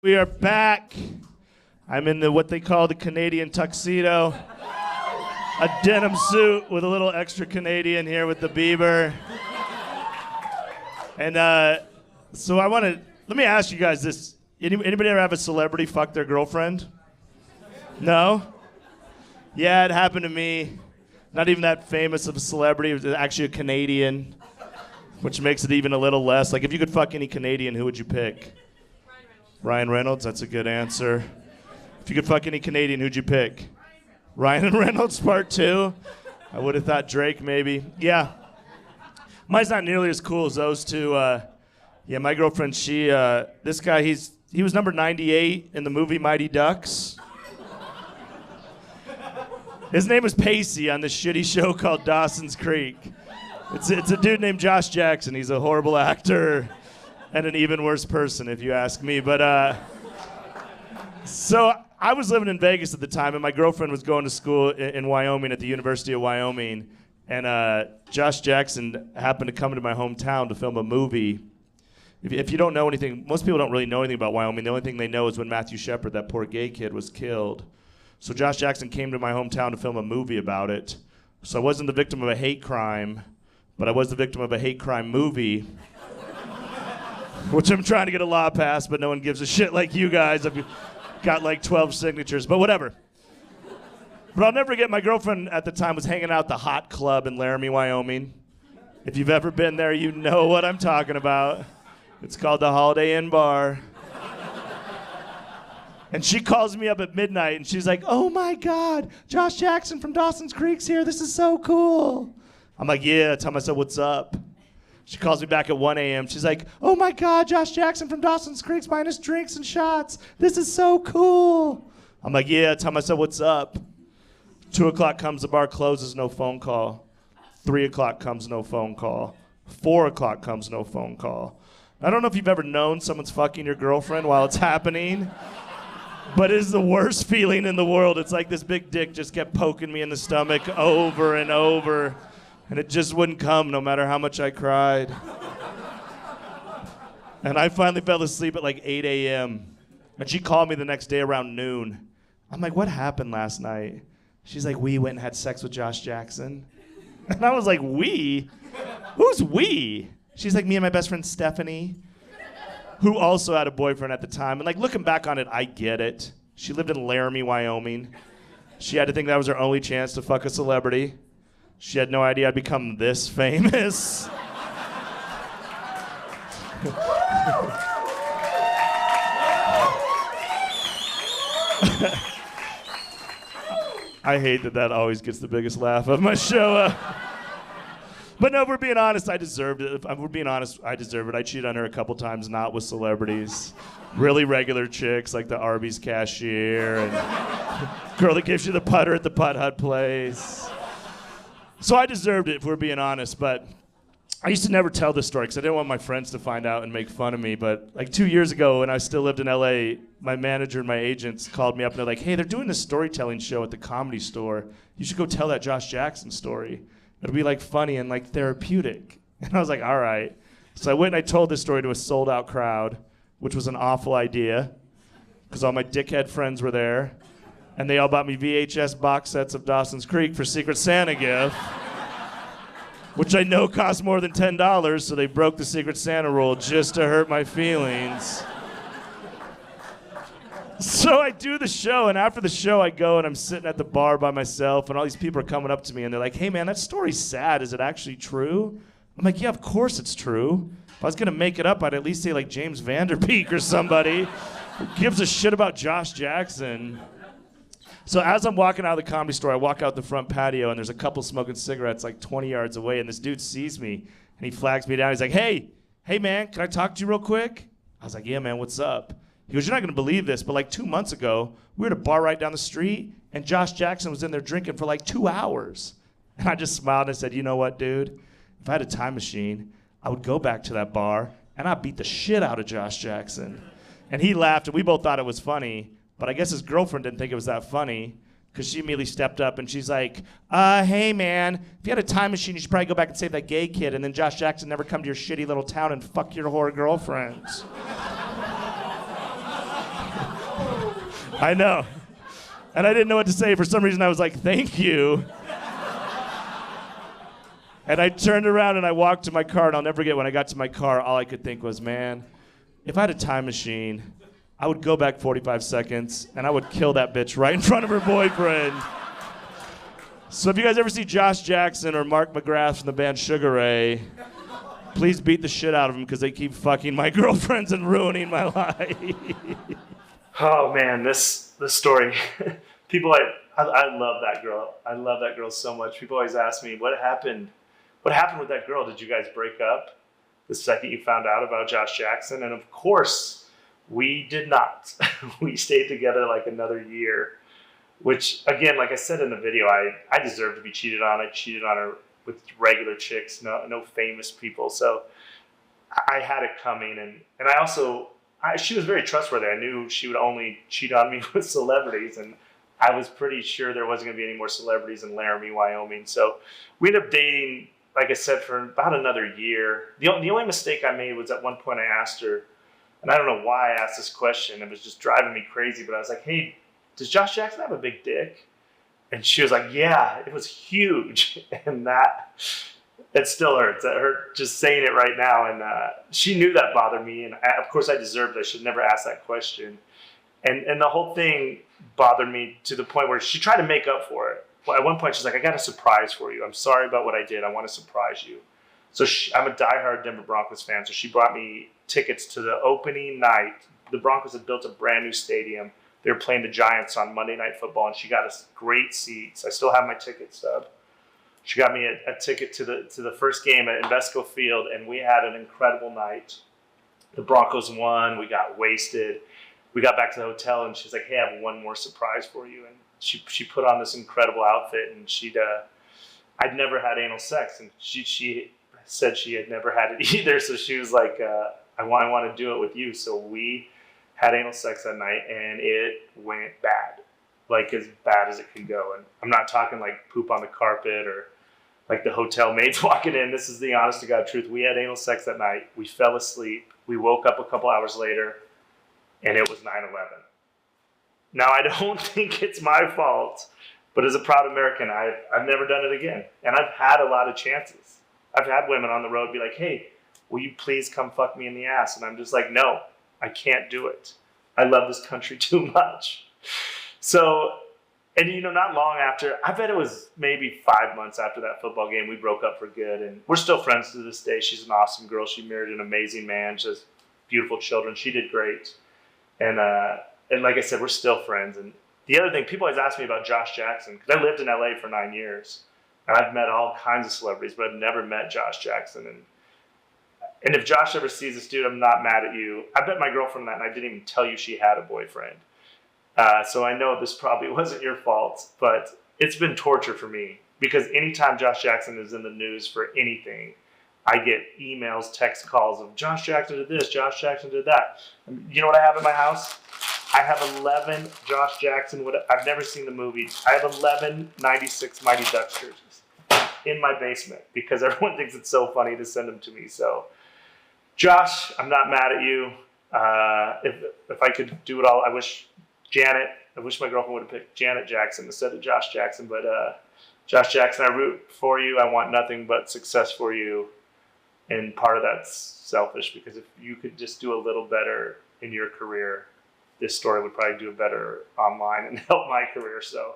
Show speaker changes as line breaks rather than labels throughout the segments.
We are back. I'm in what they call the Canadian tuxedo. A denim suit with a little extra Canadian here with the Bieber. And so let me ask you guys this. Anybody ever have a celebrity fuck their girlfriend? No? Yeah, it happened to me. Not even that famous of a celebrity. It was actually a Canadian, which makes it even a little less. Like, if you could fuck any Canadian, who would you pick? Ryan Reynolds, that's a good answer. If you could fuck any Canadian, who'd you pick? Ryan Reynolds, part 2? I would have thought Drake, maybe. Yeah. Mine's not nearly as cool as those two. Yeah, my girlfriend, this guy, he was number 98 in the movie Mighty Ducks. His name was Pacey on this shitty show called Dawson's Creek. It's a dude named Josh Jackson. He's a horrible actor and an even worse person, if you ask me. But so I was living in Vegas at the time, and my girlfriend was going to school in Wyoming at the University of Wyoming. And Josh Jackson happened to come to my hometown to film a movie. If you don't know anything, most people don't really know anything about Wyoming. The only thing they know is when Matthew Shepard, that poor gay kid, was killed. So Josh Jackson came to my hometown to film a movie about it. So I wasn't the victim of a hate crime, but I was the victim of a hate crime movie, which I'm trying to get a law passed, but no one gives a shit like you guys. I've got like 12 signatures, but whatever. But I'll never forget, my girlfriend at the time was hanging out at the Hot Club in Laramie, Wyoming. If you've ever been there, you know what I'm talking about. It's called the Holiday Inn Bar. And she calls me up at midnight, and she's like, "Oh my God, Josh Jackson from Dawson's Creek's here. This is so cool." I'm like, "Yeah." Tell myself, "What's up?" She calls me back at 1 a.m. She's like, "Oh my God, Josh Jackson from Dawson's Creek's buying us drinks and shots. This is so cool." I'm like, "Yeah." Tell myself, "What's up?" 2 o'clock comes, the bar closes, no phone call. 3 o'clock comes, no phone call. 4 o'clock comes, no phone call. I don't know if you've ever known someone's fucking your girlfriend while it's happening, but it is the worst feeling in the world. It's like this big dick just kept poking me in the stomach over and over, and it just wouldn't come no matter how much I cried. And I finally fell asleep at like 8 a.m. And she called me the next day around noon. I'm like, "What happened last night?" She's like, "We went and had sex with Josh Jackson." And I was like, "We? Who's we?" She's like, "Me and my best friend Stephanie," who also had a boyfriend at the time. And like, looking back on it, I get it. She lived in Laramie, Wyoming. She had to think that was her only chance to fuck a celebrity. She had no idea I'd become this famous. I hate that always gets the biggest laugh of my show. But no, if we're being honest, I deserved it. If we're being honest, I deserve it. I cheated on her a couple times, not with celebrities. Really regular chicks, like the Arby's cashier and girl that gives you the putter at the Putt Hut place. So I deserved it, if we're being honest. But I used to never tell this story because I didn't want my friends to find out and make fun of me. But like 2 years ago, when I still lived in LA, my manager and my agents called me up and they're like, "Hey, they're doing this storytelling show at the Comedy Store. You should go tell that Josh Jackson story. It'll be like funny and like therapeutic." And I was like, "All right." So I went and I told this story to a sold out crowd, which was an awful idea because all my dickhead friends were there. And they all bought me VHS box sets of Dawson's Creek for Secret Santa gift, which I know cost more than $10, so they broke the Secret Santa rule just to hurt my feelings. So I do the show, and after the show, I go and I'm sitting at the bar by myself, and all these people are coming up to me, and they're like, "Hey, man, that story's sad. Is it actually true?" I'm like, "Yeah, of course it's true. If I was going to make it up, I'd at least say, like, James Vanderbeek or somebody. Who gives a shit about Josh Jackson?" So as I'm walking out of the Comedy Store, I walk out the front patio, and there's a couple smoking cigarettes like 20 yards away, and this dude sees me, and he flags me down. He's like, hey, man, can I talk to you real quick?" I was like, "Yeah, man, what's up?" He goes, "You're not going to believe this, but like 2 months ago, we were at a bar right down the street, and Josh Jackson was in there drinking for like 2 hours. And I just smiled and I said, "You know what, dude? If I had a time machine, I would go back to that bar, and I'd beat the shit out of Josh Jackson." And he laughed, and we both thought it was funny, but I guess his girlfriend didn't think it was that funny, because she immediately stepped up, and she's like, "Hey, man, if you had a time machine, you should probably go back and save that gay kid, and then Josh Jackson never come to your shitty little town and fuck your whore girlfriends." I know. And I didn't know what to say. For some reason, I was like, thank you. And I turned around and I walked to my car, and I'll never forget when I got to my car, all I could think was, man, if I had a time machine, I would go back 45 seconds and I would kill that bitch right in front of her boyfriend. So if you guys ever see Josh Jackson or Mark McGrath from the band Sugar Ray, please beat the shit out of them because they keep fucking my girlfriends and ruining my life.
Oh man, this story. People, I love that girl. I love that girl so much. People always ask me, what happened? What happened with that girl? Did you guys break up the second you found out about Josh Jackson? And of course, we did not. We stayed together like another year, which again, like I said in the video, I deserve to be cheated on. I cheated on her with regular chicks, no famous people. So I had it coming. And I also, she was very trustworthy. I knew she would only cheat on me with celebrities. And I was pretty sure there wasn't going to be any more celebrities in Laramie, Wyoming. So we ended up dating, like I said, for about another year. The only mistake I made was at one point I asked her, and I don't know why I asked this question. It was just driving me crazy. But I was like, hey, does Josh Jackson have a big dick? And she was like, yeah, it was huge. And it still hurts. It hurt just saying it right now. And she knew that bothered me. And of course I deserved it. I should never ask that question. And the whole thing bothered me to the point where she tried to make up for it. Well, at one point, she's like, I got a surprise for you. I'm sorry about what I did. I want to surprise you. So I'm a diehard Denver Broncos fan. So she brought me tickets to the opening night. The Broncos had built a brand new stadium. They were playing the Giants on Monday Night Football, and she got us great seats. I still have my ticket stub. She got me a ticket to the first game at Invesco Field, and we had an incredible night. The Broncos won. We got wasted. We got back to the hotel, and she's like, hey, I have one more surprise for you. And she put on this incredible outfit, and I'd never had anal sex, and she said she had never had it either. So she was like, I want to do it with you. So we had anal sex that night, and it went bad, like as bad as it could go. And I'm not talking like poop on the carpet or like the hotel maids walking in. This is the honest to God truth. We had anal sex that night. We fell asleep. We woke up a couple hours later, and it was 9/11. Now, I don't think it's my fault, but as a proud American, I've never done it again. And I've had a lot of chances. I've had women on the road be like, hey, will you please come fuck me in the ass? And I'm just like, no, I can't do it. I love this country too much. So, and not long after, I bet it was maybe 5 months after that football game, we broke up for good. And we're still friends to this day. She's an awesome girl. She married an amazing man. She has beautiful children. She did great. And like I said, we're still friends. And the other thing, people always ask me about Josh Jackson, because I lived in LA for 9 years. And I've met all kinds of celebrities, but I've never met Josh Jackson. And if Josh ever sees this dude, I'm not mad at you. I bet my girlfriend that night didn't even tell you she had a boyfriend. So I know this probably wasn't your fault, but it's been torture for me. Because anytime Josh Jackson is in the news for anything, I get emails, text calls of Josh Jackson did this, Josh Jackson did that. You know what I have at my house? I have 11 Josh Jackson. I've never seen the movie. I have 11 96 Mighty Ducks jerseys in my basement because everyone thinks it's so funny to send them to me. So, Josh, I'm not mad at you. If I could do it all, I wish my girlfriend would have picked Janet Jackson instead of Josh Jackson. But Josh Jackson, I root for you. I want nothing but success for you. And part of that's selfish because if you could just do a little better in your career, this story would probably do better online and help my career. So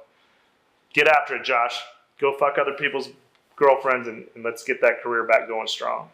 get after it, Josh. Go fuck other people's girlfriends and let's get that career back going strong.